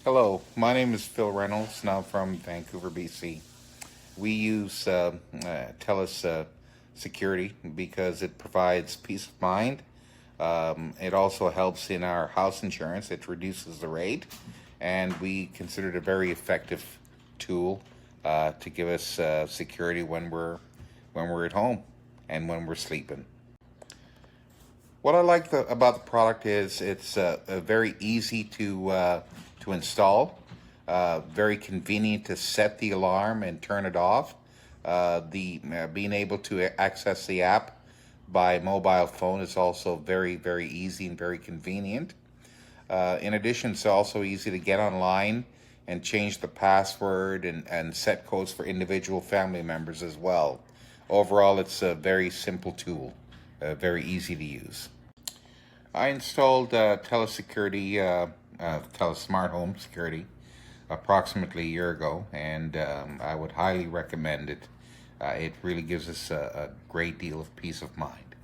Hello, my name is Phil Reynolds, and I'm from Vancouver, BC. We use TELUS Security because it provides peace of mind. It also helps in our house insurance. It reduces the rate, and we consider it a very effective tool to give us security when we're at home and when we're sleeping. What I like about the product is it's very easy to install, very convenient to set the alarm and turn it off. The Being able to access the app by mobile phone is also very easy and very convenient. In addition, it's also easy to get online and change the password and set codes for individual family members as well. Overall, it's a very simple tool, very easy to use. I installed TELUS Security, TELUS Smarthome Security, approximately a year ago, and I would highly recommend it. It really gives us a great deal of peace of mind.